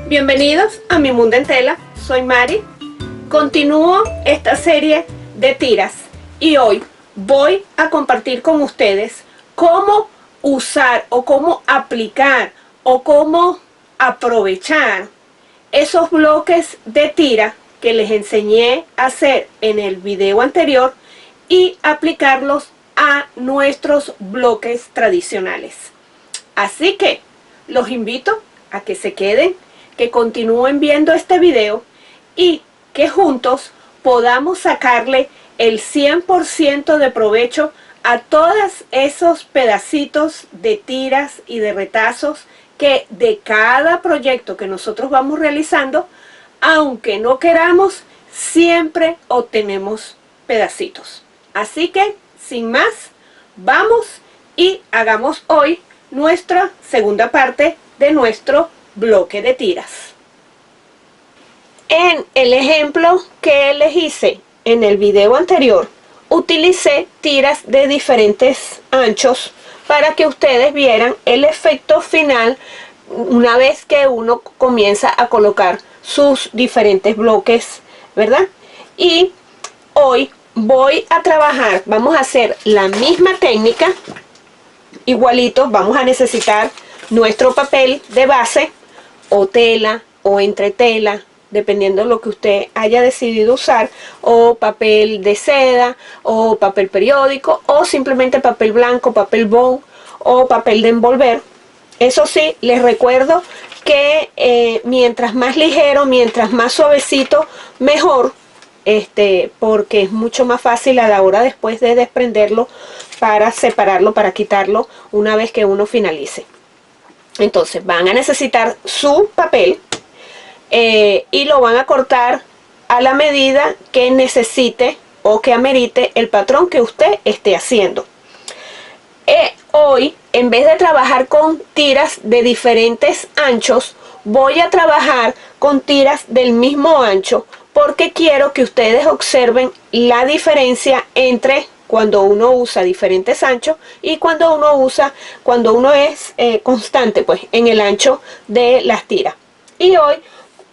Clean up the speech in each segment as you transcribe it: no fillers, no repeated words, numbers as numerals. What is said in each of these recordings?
Bienvenidos a Mi Mundo en Tela, soy Mari. Continúo esta serie de tiras y hoy voy a compartir con ustedes cómo usar o cómo aplicar o cómo aprovechar esos bloques de tira que les enseñé a hacer en el video anterior y aplicarlos a nuestros bloques tradicionales. Así que los invito a que se queden, que continúen viendo este video y que juntos podamos sacarle el 100% de provecho a todos esos pedacitos de tiras y de retazos que de cada proyecto que nosotros vamos realizando, aunque no queramos, siempre obtenemos pedacitos. Así que, sin más, vamos y hagamos hoy nuestra segunda parte de nuestro bloque de tiras. En el ejemplo que les hice en el video anterior, utilicé tiras de diferentes anchos para que ustedes vieran el efecto final una vez que uno comienza a colocar sus diferentes bloques, ¿verdad? Y hoy voy a trabajar, vamos a hacer la misma técnica, igualito. Vamos a necesitar nuestro papel de base o tela o entretela, dependiendo de lo que usted haya decidido usar, o papel de seda o papel periódico o simplemente papel blanco, papel bond o papel de envolver. Eso sí, les recuerdo que mientras más ligero, mientras más suavecito, mejor, porque es mucho más fácil a la hora después de desprenderlo, para separarlo, para quitarlo una vez que uno finalice. Entonces van a necesitar su papel y lo van a cortar a la medida que necesite o que amerite el patrón que usted esté haciendo. Hoy, en vez de trabajar con tiras de diferentes anchos, voy a trabajar con tiras del mismo ancho, porque quiero que ustedes observen la diferencia entre cuando uno usa diferentes anchos y cuando uno es constante pues en el ancho de las tiras. Y hoy,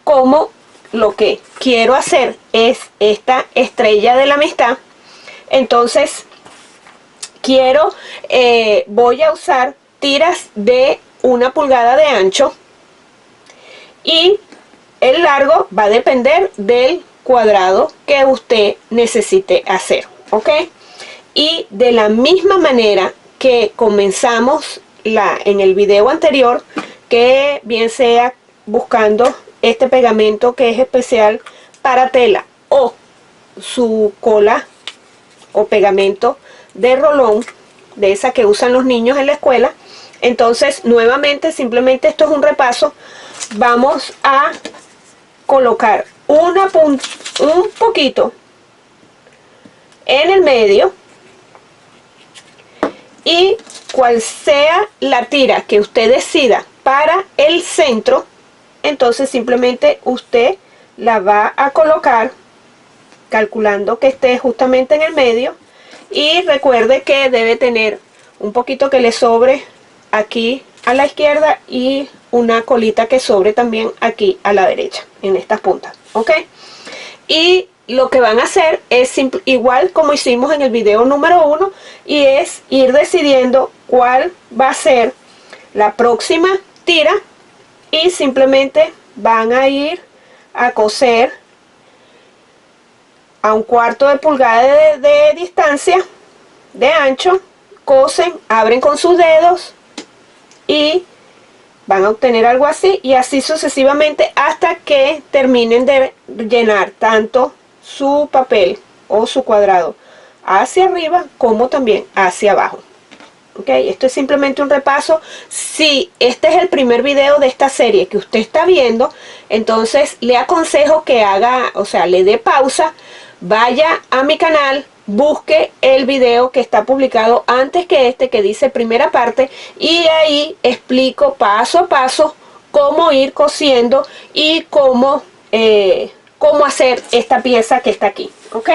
como lo que quiero hacer es esta estrella de la amistad, entonces voy a usar tiras de 1 pulgada de ancho y el largo va a depender del cuadrado que usted necesite hacer, ¿ok? Y de la misma manera que comenzamos en el video anterior, que bien sea buscando este pegamento que es especial para tela o su cola o pegamento de rolón, de esa que usan los niños en la escuela. Entonces, nuevamente, simplemente esto es un repaso. Vamos a colocar un poquito en el medio, y cual sea la tira que usted decida para el centro, entonces simplemente usted la va a colocar calculando que esté justamente en el medio. Y recuerde que debe tener un poquito que le sobre aquí a la izquierda y una colita que sobre también aquí a la derecha, en estas puntas, ¿ok? Y lo que van a hacer es igual como hicimos en el video número 1, y es ir decidiendo cuál va a ser la próxima tira, y simplemente van a ir a coser a 1/4 de pulgada de distancia de ancho, cosen, abren con sus dedos y van a obtener algo así, y así sucesivamente hasta que terminen de llenar tanto su papel o su cuadrado hacia arriba como también hacia abajo. Ok, esto es simplemente un repaso. Si este es el primer video de esta serie que usted está viendo, entonces le aconsejo que le dé pausa, vaya a mi canal, busque el video que está publicado antes que este, que dice primera parte, y ahí explico paso a paso cómo ir cosiendo y cómo hacer esta pieza que está aquí, ¿ok?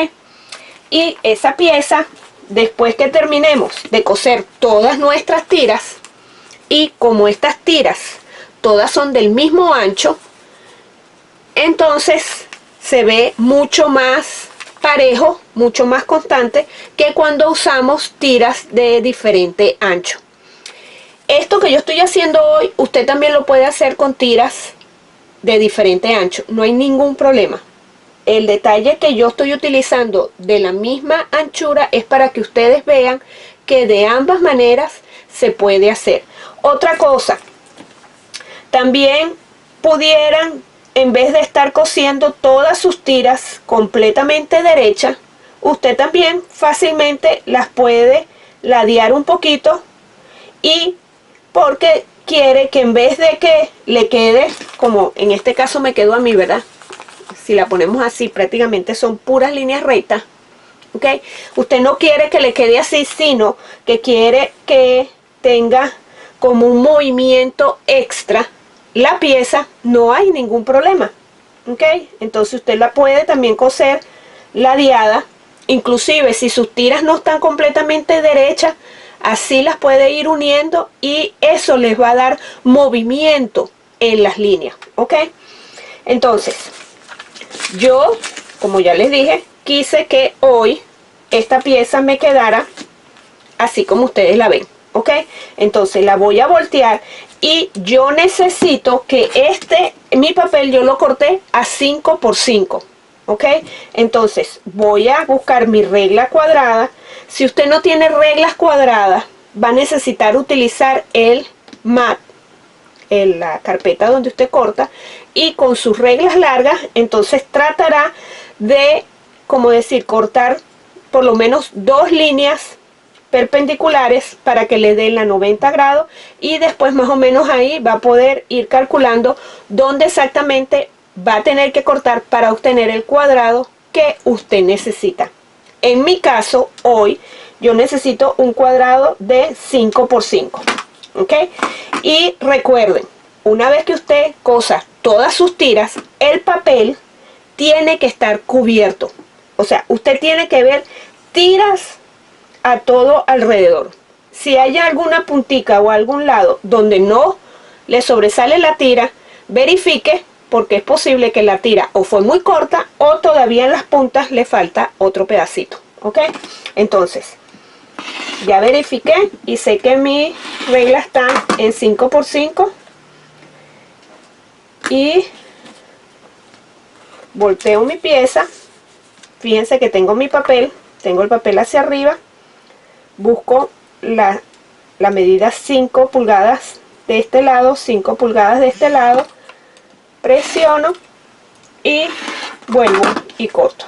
Y esa pieza, después que terminemos de coser todas nuestras tiras, y como estas tiras todas son del mismo ancho, entonces se ve mucho más parejo, mucho más constante que cuando usamos tiras de diferente ancho. Esto que yo estoy haciendo hoy, usted también lo puede hacer con tiras de diferente ancho, no hay ningún problema. El detalle que yo estoy utilizando de la misma anchura es para que ustedes vean que de ambas maneras se puede hacer. Otra cosa, también pudieran, en vez de estar cosiendo todas sus tiras completamente derechas, usted también fácilmente las puede ladear un poquito, y porque quiere que en vez de que le quede, como en este caso me quedó a mí, ¿verdad? Si la ponemos así, prácticamente son puras líneas rectas, ¿ok? Usted no quiere que le quede así, sino que quiere que tenga como un movimiento extra la pieza. No hay ningún problema, ¿ok? Entonces usted la puede también coser ladeada, inclusive si sus tiras no están completamente derechas, así las puede ir uniendo y eso les va a dar movimiento en las líneas, ¿ok? Entonces, yo, como ya les dije, quise que hoy esta pieza me quedara así como ustedes la ven, ¿ok? Entonces la voy a voltear y yo necesito que mi papel yo lo corté a 5 por 5, ¿ok? Entonces voy a buscar mi regla cuadrada. Si usted no tiene reglas cuadradas, va a necesitar utilizar el mat, en la carpeta donde usted corta, y con sus reglas largas, entonces tratará de, como decir, cortar por lo menos 2 líneas perpendiculares para que le den la 90 grados, y después más o menos ahí va a poder ir calculando dónde exactamente va a tener que cortar para obtener el cuadrado que usted necesita. En mi caso, hoy yo necesito un cuadrado de 5 por 5, ¿ok? Y recuerden, una vez que usted cosa todas sus tiras, el papel tiene que estar cubierto. O sea, usted tiene que ver tiras a todo alrededor. Si hay alguna puntica o algún lado donde no le sobresale la tira, verifique, porque es posible que la tira o fue muy corta o todavía en las puntas le falta otro pedacito, ¿ok? Entonces, ya verifiqué y sé que mi regla está en 5 por 5 y volteo mi pieza. Fíjense que tengo mi papel, tengo el papel hacia arriba, busco la medida 5 pulgadas de este lado, 5 pulgadas de este lado, presiono y vuelvo y corto,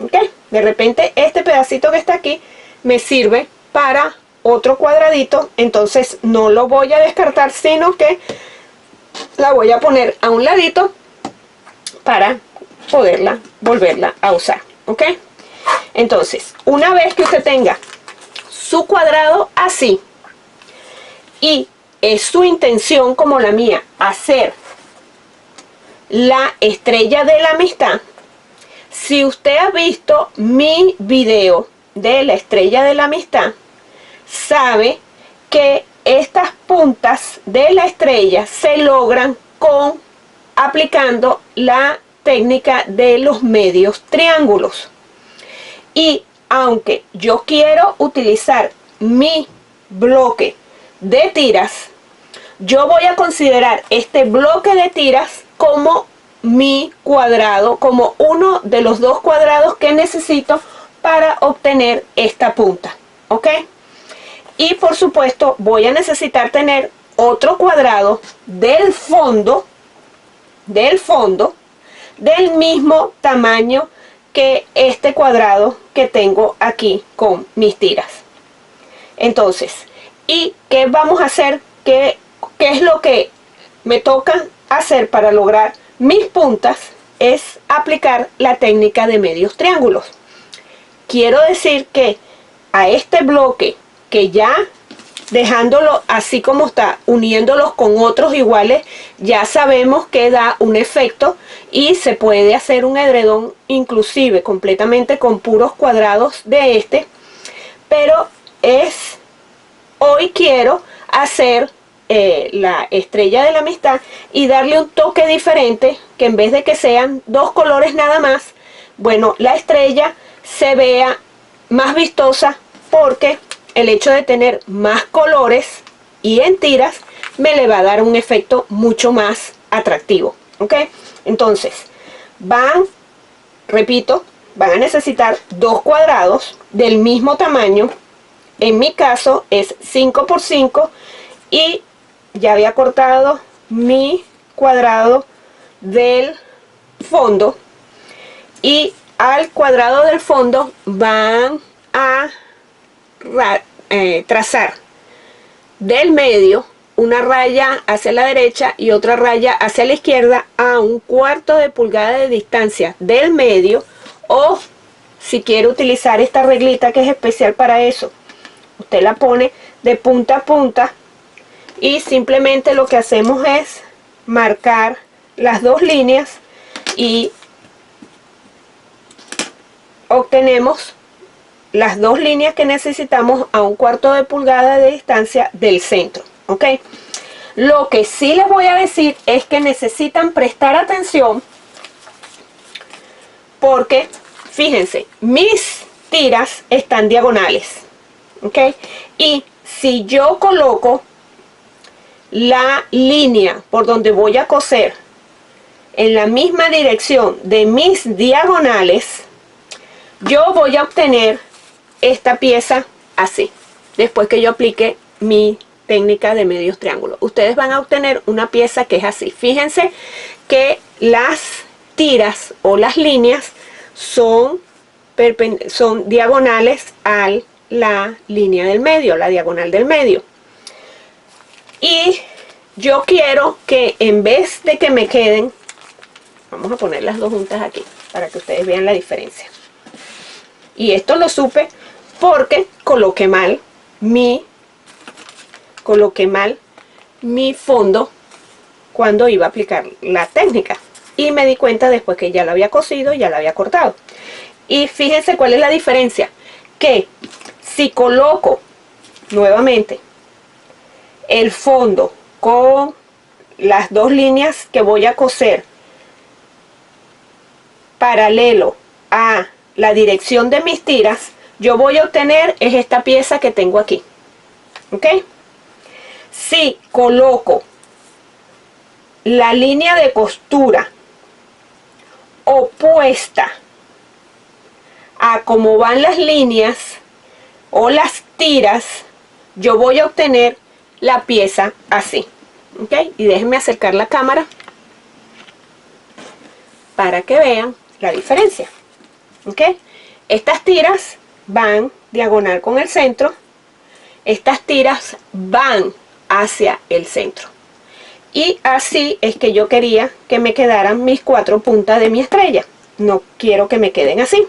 ¿ok? De repente este pedacito que está aquí me sirve para otro cuadradito, entonces no lo voy a descartar, sino que la voy a poner a un ladito para poderla volverla a usar, ¿ok? Entonces, una vez que usted tenga su cuadrado así y es su intención, como la mía, hacer la estrella de la amistad, si usted ha visto mi video de la estrella de la amistad, sabe que estas puntas de la estrella se logran aplicando la técnica de los medios triángulos. Y aunque yo quiero utilizar mi bloque de tiras, yo voy a considerar este bloque de tiras como mi cuadrado, como uno de los 2 cuadrados que necesito para obtener esta punta, ¿ok? Y por supuesto voy a necesitar tener otro cuadrado del fondo del mismo tamaño que este cuadrado que tengo aquí con mis tiras. Entonces, ¿y qué vamos a hacer? ¿Qué es lo que me toca hacer para lograr mis puntas? Es aplicar la técnica de medios triángulos. Quiero decir que a este bloque, que ya dejándolo así como está, uniéndolos con otros iguales, ya sabemos que da un efecto y se puede hacer un edredón inclusive completamente con puros cuadrados de este, pero hoy quiero hacer la estrella de la amistad y darle un toque diferente, que en vez de que sean dos colores nada más, bueno, la estrella se vea más vistosa, porque el hecho de tener más colores y en tiras me le va a dar un efecto mucho más atractivo, ¿ok? Entonces repito, van a necesitar dos cuadrados del mismo tamaño. En mi caso es 5 por 5 y ya había cortado mi cuadrado del fondo, y al cuadrado del fondo van a trazar del medio una raya hacia la derecha y otra raya hacia la izquierda a 1/4 de pulgada de distancia del medio, o si quiere utilizar esta reglita que es especial para eso, usted la pone de punta a punta y simplemente lo que hacemos es marcar las dos líneas y obtenemos las dos líneas que necesitamos a 1/4 de pulgada de distancia del centro, ¿ok? Lo que sí les voy a decir es que necesitan prestar atención, porque fíjense, mis tiras están diagonales, ¿ok? Y si yo coloco la línea por donde voy a coser en la misma dirección de mis diagonales, yo voy a obtener esta pieza así, después que yo aplique mi técnica de medios triángulos. Ustedes van a obtener una pieza que es así. Fíjense que las tiras o las líneas son diagonales a la línea del medio, la diagonal del medio. Y yo quiero que en vez de que me queden, vamos a poner las dos juntas aquí para que ustedes vean la diferencia. Y esto lo supe porque coloqué mal mi fondo cuando iba a aplicar la técnica, y me di cuenta después que ya lo había cosido, ya lo había cortado. Y fíjense cuál es la diferencia, que si coloco nuevamente el fondo con las dos líneas que voy a coser paralelo a la dirección de mis tiras, yo voy a obtener es esta pieza que tengo aquí, ¿ok? Si coloco la línea de costura opuesta a cómo van las líneas o las tiras, yo voy a obtener la pieza así, ¿ok? Y déjenme acercar la cámara para que vean la diferencia, ¿ok? Estas tiras van diagonal con el centro, estas tiras van hacia el centro, y así es que yo quería que me quedaran mis 4 puntas de mi estrella. No quiero que me queden así.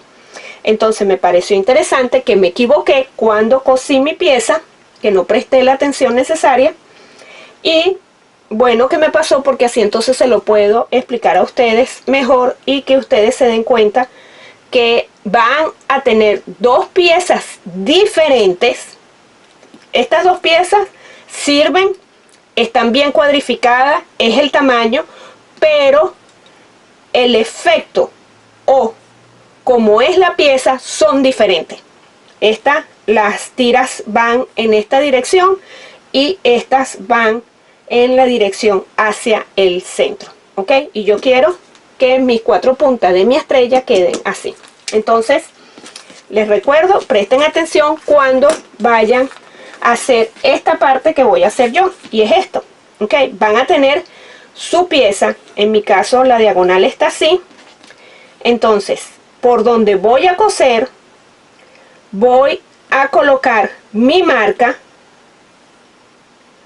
Entonces me pareció interesante que me equivoqué cuando cosí mi pieza, que no presté la atención necesaria, y bueno que me pasó, porque así entonces se lo puedo explicar a ustedes mejor y que ustedes se den cuenta que van a tener dos piezas diferentes. Estas dos piezas sirven, están bien cuadrificadas, es el tamaño, pero el efecto o como es la pieza son diferentes. Las tiras van en esta dirección y estas van en la dirección hacia el centro, ¿ok? Y yo quiero que mis 4 puntas de mi estrella queden así. Entonces les recuerdo, presten atención cuando vayan a hacer esta parte que voy a hacer yo, y es esto, ¿ok? Van a tener su pieza, en mi caso la diagonal está así. Entonces por donde voy a coser voy a colocar mi marca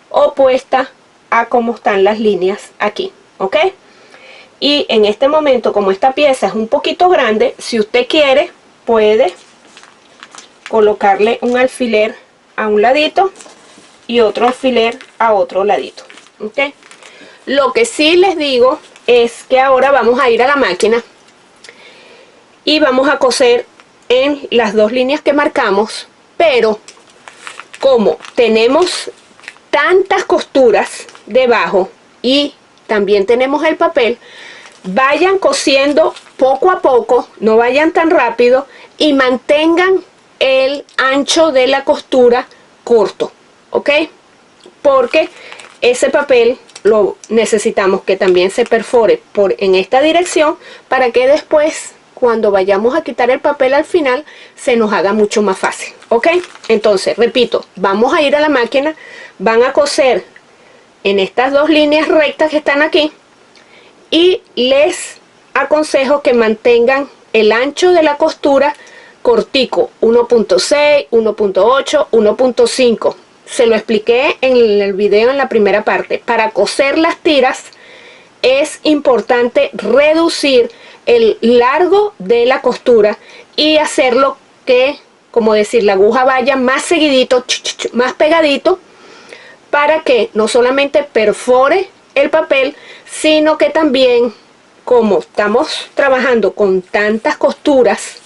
opuesta a cómo están las líneas aquí, ¿ok? Y en este momento, como esta pieza es un poquito grande, si usted quiere puede colocarle un alfiler a un ladito y otro alfiler a otro ladito, ¿ok? Lo que sí les digo es que ahora vamos a ir a la máquina y vamos a coser en las dos líneas que marcamos, pero como tenemos tantas costuras debajo y también tenemos el papel, vayan cosiendo poco a poco, no vayan tan rápido y mantengan el ancho de la costura corto, ¿ok? Porque ese papel lo necesitamos que también se perfore en esta dirección para que después, cuando vayamos a quitar el papel al final, se nos haga mucho más fácil, ¿ok? Entonces, repito, vamos a ir a la máquina, van a coser en estas dos líneas rectas que están aquí y les aconsejo que mantengan el ancho de la costura cortico, 1.6, 1.8, 1.5. Se lo expliqué en el video en la primera parte. Para coser las tiras es importante reducir el largo de la costura y hacerlo que, como decir, la aguja vaya más seguidito, más pegadito, para que no solamente perfore el papel, sino que también, como estamos trabajando con tantas costuras,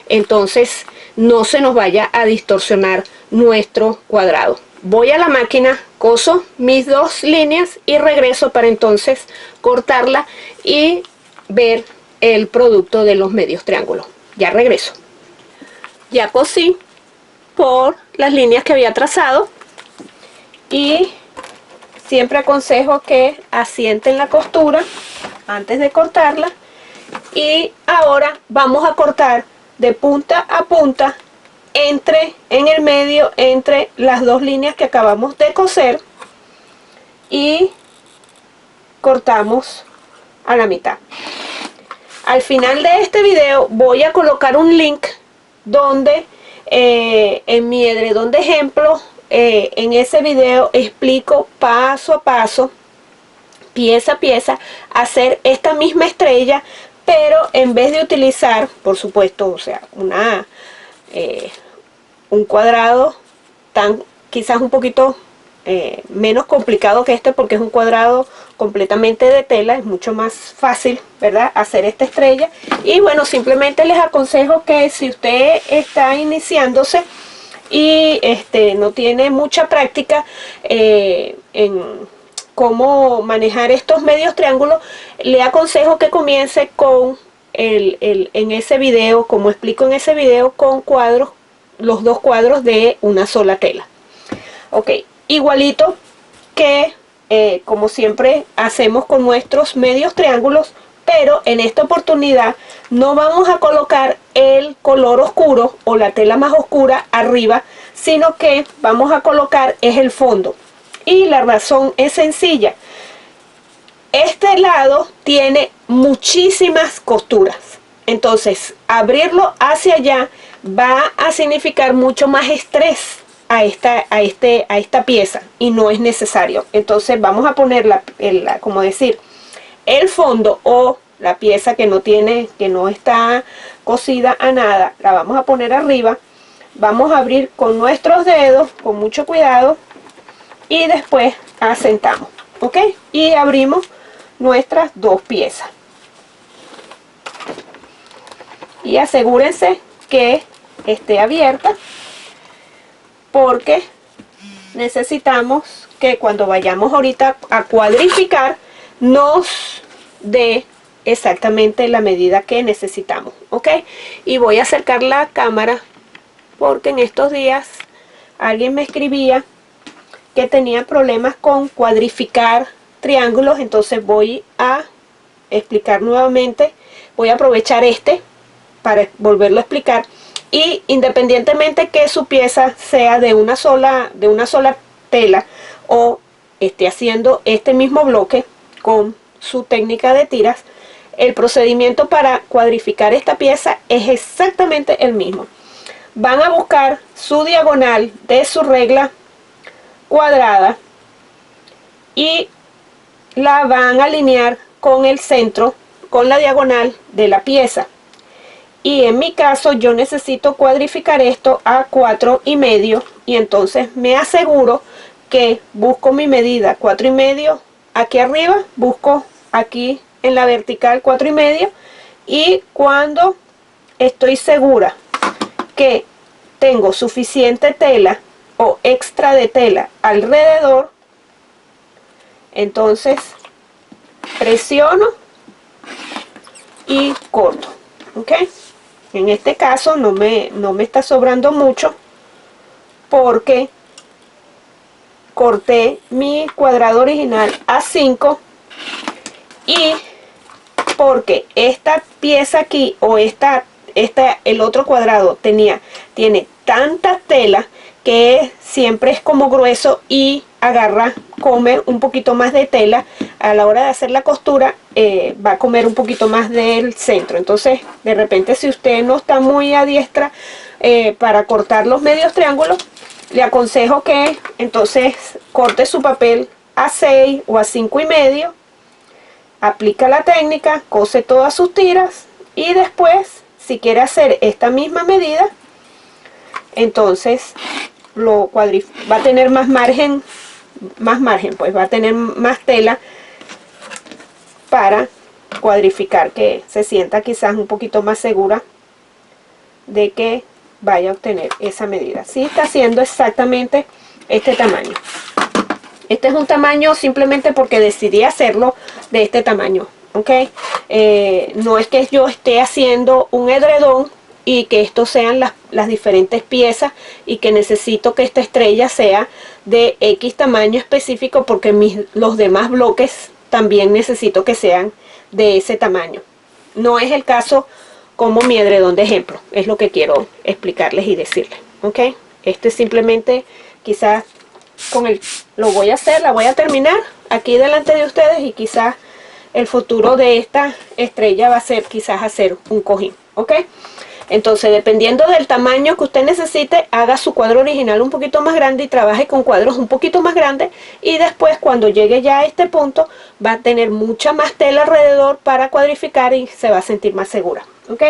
entonces no se nos vaya a distorsionar nuestro cuadrado. Voy a la máquina, coso mis dos líneas y regreso para entonces cortarla y ver el producto de los medios triángulos. Ya regreso. Ya cosí por las líneas que había trazado y siempre aconsejo que asienten la costura antes de cortarla. Y ahora vamos a cortar de punta a punta en el medio entre las dos líneas que acabamos de coser y cortamos a la mitad. Al final de este video voy a colocar un link donde en mi edredón de ejemplo, en ese video explico paso a paso, pieza a pieza, hacer esta misma estrella, pero en vez de utilizar, por supuesto, o sea, un cuadrado quizás un poquito menos complicado que este, porque es un cuadrado completamente de tela, es mucho más fácil, ¿verdad?, hacer esta estrella. Y bueno, simplemente les aconsejo que si usted está iniciándose y no tiene mucha práctica en cómo manejar estos medios triángulos, le aconsejo que comience con en ese video, como explico en ese video, con cuadros, los dos cuadros de una sola tela. Ok, igualito que como siempre hacemos con nuestros medios triángulos, pero en esta oportunidad no vamos a colocar el color oscuro o la tela más oscura arriba, sino que vamos a colocar es el fondo. Y la razón es sencilla. Este lado tiene muchísimas costuras, entonces abrirlo hacia allá va a significar mucho más estrés a esta pieza y no es necesario. Entonces vamos a poner como decir, el fondo o la pieza que no está cosida a nada, la vamos a poner arriba. Vamos a abrir con nuestros dedos con mucho cuidado y después asentamos, ¿ok? Y abrimos nuestras dos piezas y asegúrense que esté abierta, porque necesitamos que cuando vayamos ahorita a cuadrificar nos dé exactamente la medida que necesitamos, ¿ok? Y voy a acercar la cámara porque en estos días alguien me escribía que tenía problemas con cuadrificar triángulos, entonces voy a explicar nuevamente, voy a aprovechar para volverlo a explicar. Y independientemente que su pieza sea de una sola tela o esté haciendo este mismo bloque con su técnica de tiras, el procedimiento para cuadrificar esta pieza es exactamente el mismo. Van a buscar su diagonal de su regla cuadrada y la van a alinear con el centro, con la diagonal de la pieza. Y en mi caso yo necesito cuadrificar esto a 4,5 y entonces me aseguro que busco mi medida 4,5 aquí arriba, busco aquí en la vertical 4,5 y cuando estoy segura que tengo suficiente tela o extra de tela alrededor, Entonces presiono y corto, ¿ok? En este caso no me está sobrando mucho porque corté mi cuadrado original a 5 y porque esta pieza aquí o el otro cuadrado tiene tanta tela que siempre es como grueso y come un poquito más de tela. A la hora de hacer la costura va a comer un poquito más del centro. Entonces de repente, si usted no está muy a diestra para cortar los medios triángulos, le aconsejo que entonces corte su papel a 6 o a 5,5, aplica la técnica, cose todas sus tiras y después, si quiere hacer esta misma medida, entonces va a tener más margen, pues va a tener más tela para cuadrificar, que se sienta quizás un poquito más segura de que vaya a obtener esa medida. Sí, está haciendo exactamente este tamaño. Este es un tamaño simplemente porque decidí hacerlo de este tamaño, ¿ok? No es que yo esté haciendo un edredón y que estos sean las diferentes piezas y que necesito que esta estrella sea de X tamaño específico, porque los demás bloques también necesito que sean de ese tamaño. No es el caso como mi edredón de ejemplo, es lo que quiero explicarles y decirles, ¿ok? Este simplemente quizás lo voy a hacer, la voy a terminar aquí delante de ustedes, y quizás el futuro de esta estrella va a ser quizás hacer un cojín, ¿ok? Entonces, dependiendo del tamaño que usted necesite, haga su cuadro original un poquito más grande y trabaje con cuadros un poquito más grandes, y después cuando llegue ya a este punto va a tener mucha más tela alrededor para cuadrificar y se va a sentir más segura, ¿ok?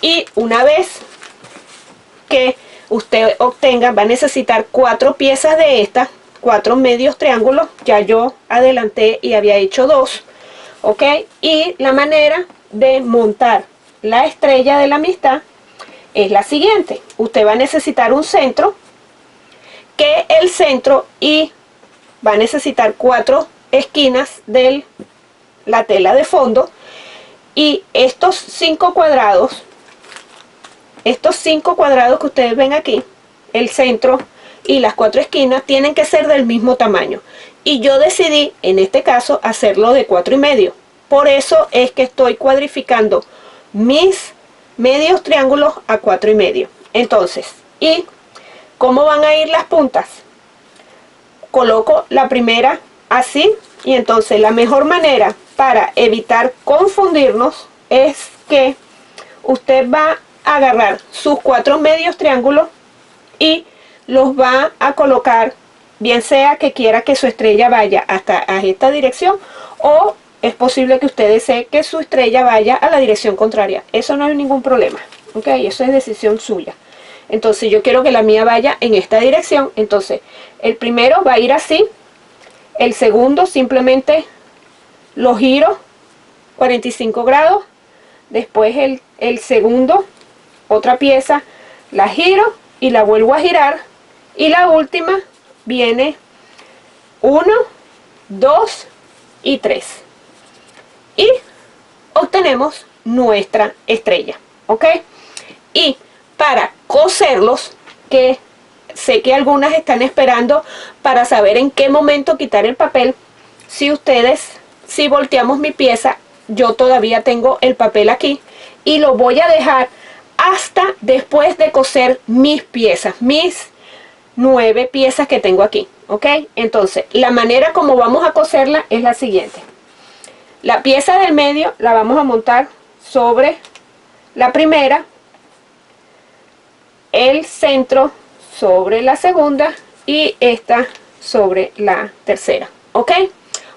Y una vez que usted obtenga, va a necesitar 4 piezas de estas, 4 medios triángulos. Ya yo adelanté y había hecho 2, ¿ok? Y la manera de montar la estrella de la amistad es la siguiente. Usted va a necesitar un centro, que el centro, y va a necesitar 4 esquinas de la tela de fondo, y estos 5 cuadrados que ustedes ven aquí, el centro y las 4 esquinas, tienen que ser del mismo tamaño, y yo decidí en este caso hacerlo de 4,5. Por eso es que estoy cuadrificando mis medios triángulos a 4,5. Entonces, ¿y cómo van a ir las puntas? Coloco la primera así, y entonces la mejor manera para evitar confundirnos es que usted va a agarrar sus 4 medios triángulos y los va a colocar, bien sea que quiera que su estrella vaya hasta a esta dirección, o es posible que usted desee que su estrella vaya a la dirección contraria. Eso no hay ningún problema, ¿ok? Eso es decisión suya. Entonces yo quiero que la mía vaya en esta dirección. Entonces el primero va a ir así, el segundo simplemente lo giro 45 grados, después el segundo, otra pieza, la giro y la vuelvo a girar, y la última viene 1, 2 y 3, y obtenemos nuestra estrella, ¿ok? Y para coserlos, que sé que algunas están esperando para saber en qué momento quitar el papel, si volteamos mi pieza, yo todavía tengo el papel aquí y lo voy a dejar hasta después de coser mis piezas, mis 9 piezas que tengo aquí, ¿ok? Entonces, la manera como vamos a coserla es la siguiente. La pieza del medio la vamos a montar sobre la primera, el centro sobre la segunda y esta sobre la tercera, ¿ok?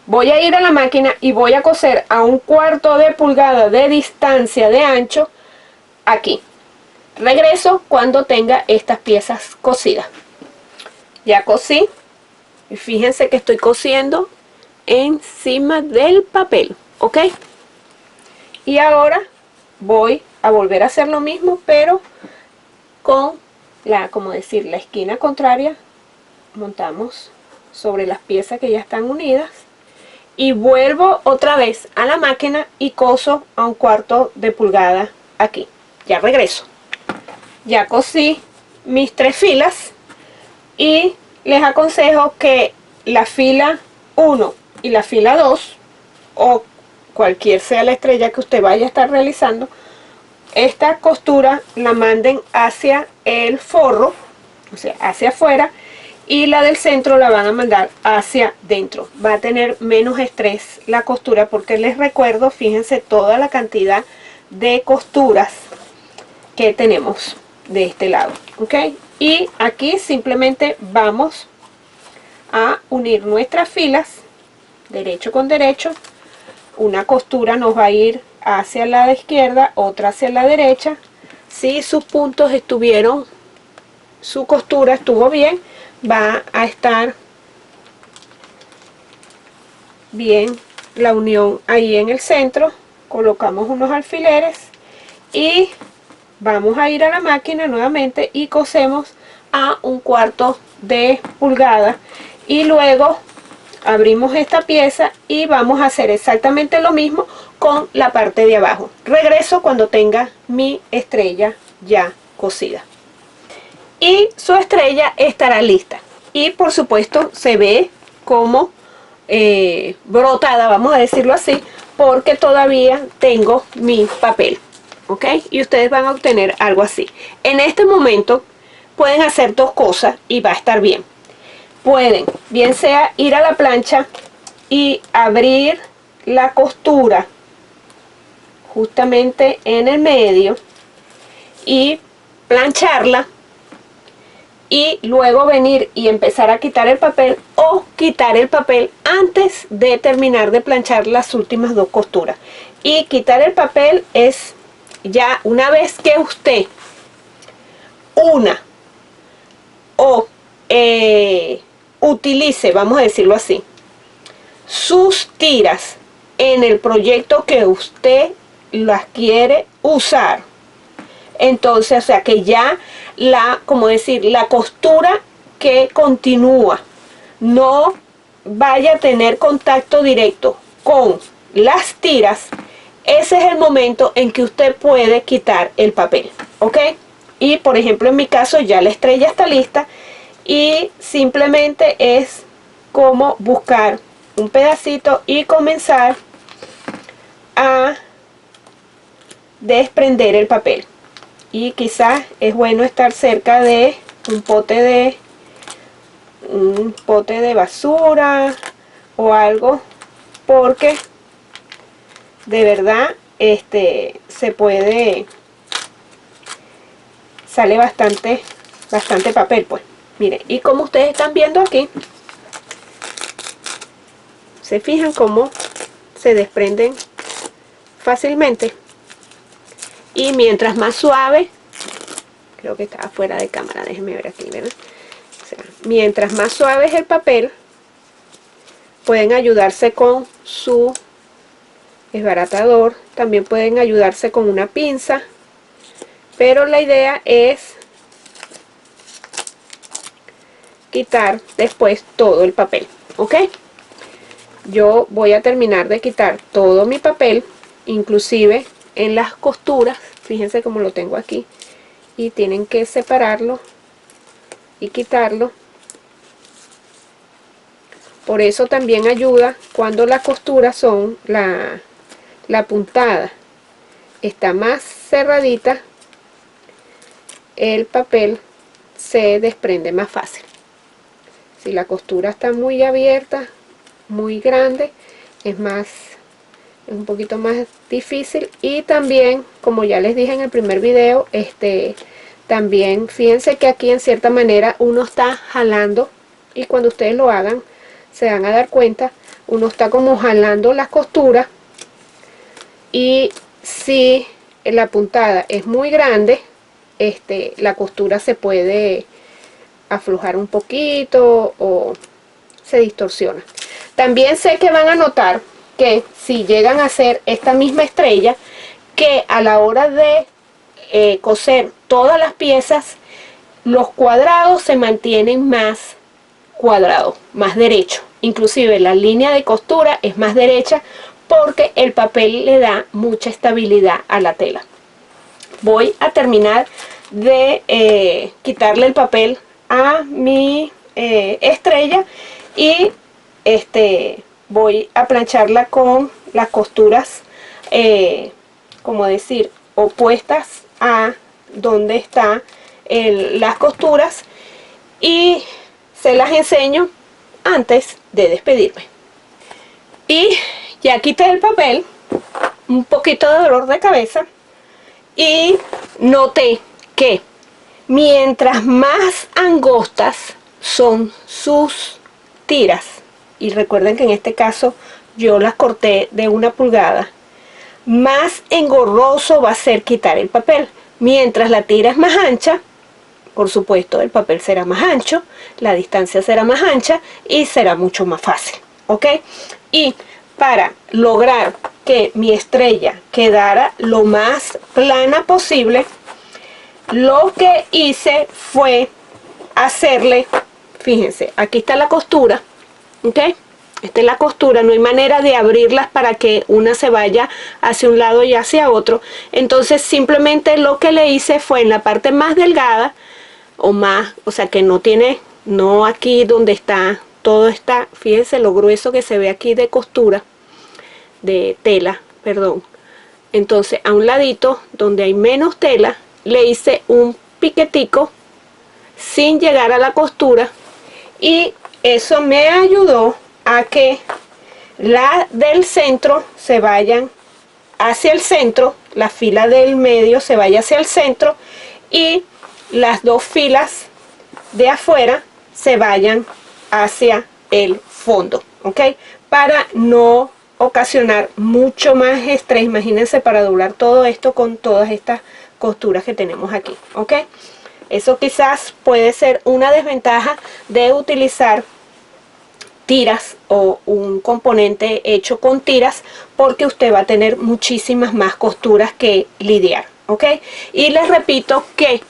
Voy a ir a la máquina y voy a coser a 1/4 de pulgada de distancia de ancho aquí. Regreso cuando tenga estas piezas cosidas. Ya cosí, y fíjense que estoy cosiendo encima del papel, ¿ok? Y ahora voy a volver a hacer lo mismo, pero con la esquina contraria. Montamos sobre las piezas que ya están unidas y vuelvo otra vez a la máquina y coso a 1/4 de pulgada aquí. Ya regreso. Ya cosí mis 3 filas y les aconsejo que la fila 1 y la fila 2, o cualquier sea la estrella que usted vaya a estar realizando, esta costura la manden hacia el forro, o sea, hacia afuera, y la del centro la van a mandar hacia dentro. Va a tener menos estrés la costura, porque les recuerdo, fíjense toda la cantidad de costuras que tenemos de este lado, ¿ok? Y aquí simplemente vamos a unir nuestras filas, derecho con derecho. Una costura nos va a ir hacia la izquierda, otra hacia la derecha. Si sus puntos estuvieron, su costura estuvo bien, va a estar bien la unión ahí en el centro. Colocamos unos alfileres y vamos a ir a la máquina nuevamente y cosemos a 1/4 de pulgada, y luego abrimos esta pieza y vamos a hacer exactamente lo mismo con la parte de abajo. Regreso cuando tenga mi estrella ya cosida y su estrella estará lista, y por supuesto se ve como brotada, vamos a decirlo así, porque todavía tengo mi papel, ¿ok? Y ustedes van a obtener algo así. En este momento pueden hacer 2 cosas y va a estar bien. Pueden, bien sea ir a la plancha y abrir la costura justamente en el medio y plancharla, y luego venir y empezar a quitar el papel, o quitar el papel antes de terminar de planchar las últimas 2 costuras. Y quitar el papel es ya una vez que usted una o utilice, vamos a decirlo así, sus tiras en el proyecto que usted las quiere usar. Entonces, o sea, que ya como decir, la costura que continúa no vaya a tener contacto directo con las tiras, ese es el momento en que usted puede quitar el papel, ¿ok? Y por ejemplo, en mi caso ya la estrella está lista, y simplemente es como buscar un pedacito y comenzar a desprender el papel. Y quizás es bueno estar cerca de un pote de basura o algo, porque de verdad se puede, sale bastante papel, pues. Miren, y como ustedes están viendo aquí, se fijan cómo se desprenden fácilmente. Y mientras más suave, creo que estaba fuera de cámara, déjenme ver aquí, ¿verdad? O sea, mientras más suave es el papel, pueden ayudarse con su desbaratador, también pueden ayudarse con una pinza, pero la idea es quitar después todo el papel, ¿ok? Yo voy a terminar de quitar todo mi papel, inclusive en las costuras. Fíjense cómo lo tengo aquí, y tienen que separarlo y quitarlo. Por eso también ayuda cuando las costuras son la puntada está más cerradita, el papel se desprende más fácil. Si la costura está muy abierta, muy grande, es un poquito más difícil. Y también, como ya les dije en el primer video, también fíjense que aquí en cierta manera uno está jalando, y cuando ustedes lo hagan se van a dar cuenta, uno está como jalando las costuras, y si la puntada es muy grande, la costura se puede aflojar un poquito o se distorsiona. También sé que van a notar que si llegan a hacer esta misma estrella, que a la hora de coser todas las piezas, los cuadrados se mantienen más cuadrados, más derechos, inclusive la línea de costura es más derecha porque el papel le da mucha estabilidad a la tela. Voy a terminar de quitarle el papel a mi estrella y voy a plancharla con las costuras, como decir, opuestas a donde están las costuras, y se las enseño antes de despedirme. Y ya quité el papel, un poquito de dolor de cabeza, y noté que mientras más angostas son sus tiras, y recuerden que en este caso yo las corté de 1 pulgada, más engorroso va a ser quitar el papel. Mientras la tira es más ancha, por supuesto el papel será más ancho, la distancia será más ancha y será mucho más fácil, ¿ok? Y para lograr que mi estrella quedara lo más plana posible, lo que hice fue hacerle, fíjense, aquí está la costura, ¿ok? Esta es la costura, no hay manera de abrirlas para que una se vaya hacia un lado y hacia otro. Entonces simplemente lo que le hice fue en la parte más delgada, o sea que no tiene, no aquí donde está, todo está, fíjense lo grueso que se ve aquí de costura, de tela, perdón. Entonces a un ladito donde hay menos tela, le hice un piquetico sin llegar a la costura, y eso me ayudó a que la del centro se vayan hacia el centro, la fila del medio se vaya hacia el centro y las dos filas de afuera se vayan hacia el fondo, ¿ok? Para no ocasionar mucho más estrés. Imagínense, para doblar todo esto con todas estas costuras que tenemos aquí, ¿ok? Eso quizás puede ser una desventaja de utilizar tiras o un componente hecho con tiras, porque usted va a tener muchísimas más costuras que lidiar, ¿ok? Y les repito que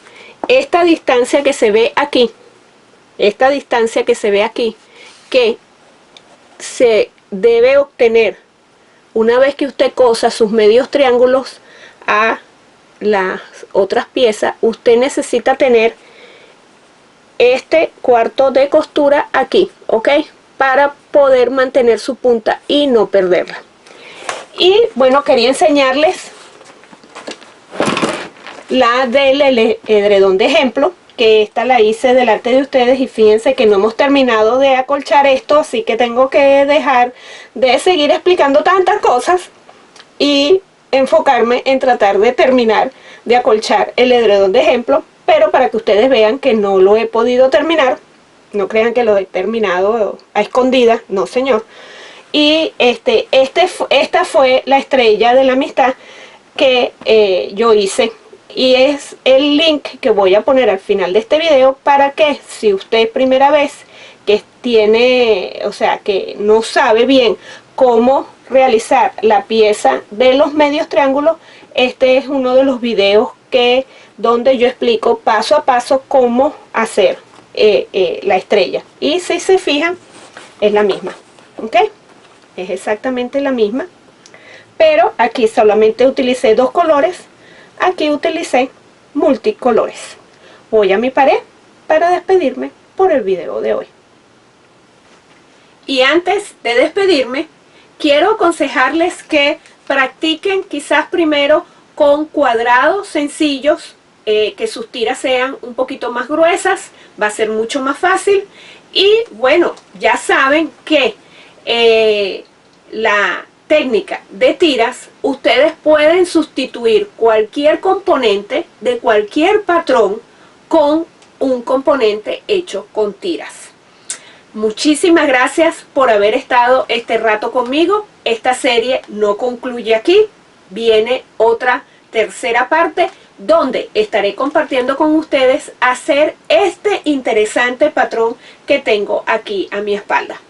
esta distancia que se ve aquí, que se debe obtener una vez que usted cosa sus medios triángulos a las otras piezas, usted necesita tener este cuarto de costura aquí, ¿ok? Para poder mantener su punta y no perderla. Y bueno, quería enseñarles la del edredón de ejemplo, que esta la hice delante de ustedes, y fíjense que no hemos terminado de acolchar esto, así que tengo que dejar de seguir explicando tantas cosas y enfocarme en tratar de terminar de acolchar el edredón de ejemplo, pero para que ustedes vean que no lo he podido terminar. No crean que lo he terminado a escondidas, no señor. Y esta fue la estrella de la amistad que yo hice, y es el link que voy a poner al final de este video para que, si usted es primera vez que tiene, o sea, que no sabe bien cómo realizar la pieza de los medios triángulos, este es uno de los videos donde yo explico paso a paso cómo hacer la estrella. Y si se fijan, es la misma, ¿ok? Es exactamente la misma, pero aquí solamente utilicé 2 colores, aquí utilicé multicolores. Voy a mi pared para despedirme por el video de hoy. Y antes de despedirme, quiero aconsejarles que practiquen quizás primero con cuadrados sencillos, que sus tiras sean un poquito más gruesas, va a ser mucho más fácil. Y bueno, ya saben que la técnica de tiras, ustedes pueden sustituir cualquier componente de cualquier patrón con un componente hecho con tiras. Muchísimas gracias por haber estado este rato conmigo. Esta serie no concluye aquí, viene otra tercera parte donde estaré compartiendo con ustedes hacer este interesante patrón que tengo aquí a mi espalda.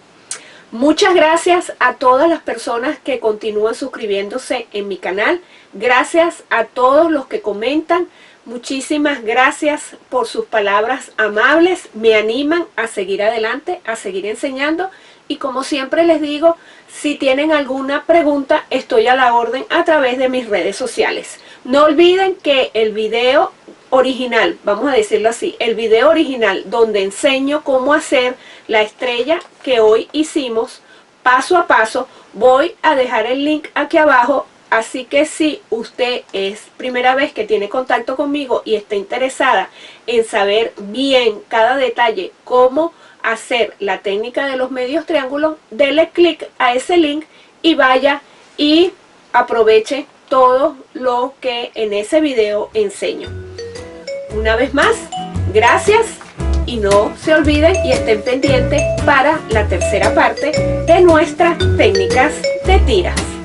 Muchas gracias a todas las personas que continúan suscribiéndose en mi canal. Gracias a todos los que comentan. Muchísimas gracias por sus palabras amables, me animan a seguir adelante, a seguir enseñando y como siempre les digo, si tienen alguna pregunta estoy a la orden a través de mis redes sociales. No olviden que el video original, vamos a decirlo así, el video original donde enseño cómo hacer la estrella que hoy hicimos paso a paso, voy a dejar el link aquí abajo. Así que si usted es primera vez que tiene contacto conmigo y está interesada en saber bien cada detalle cómo hacer la técnica de los medios triángulos, dele clic a ese link y vaya y aproveche todo lo que en ese video enseño. Una vez más, gracias y no se olviden y estén pendientes para la tercera parte de nuestras técnicas de tiras.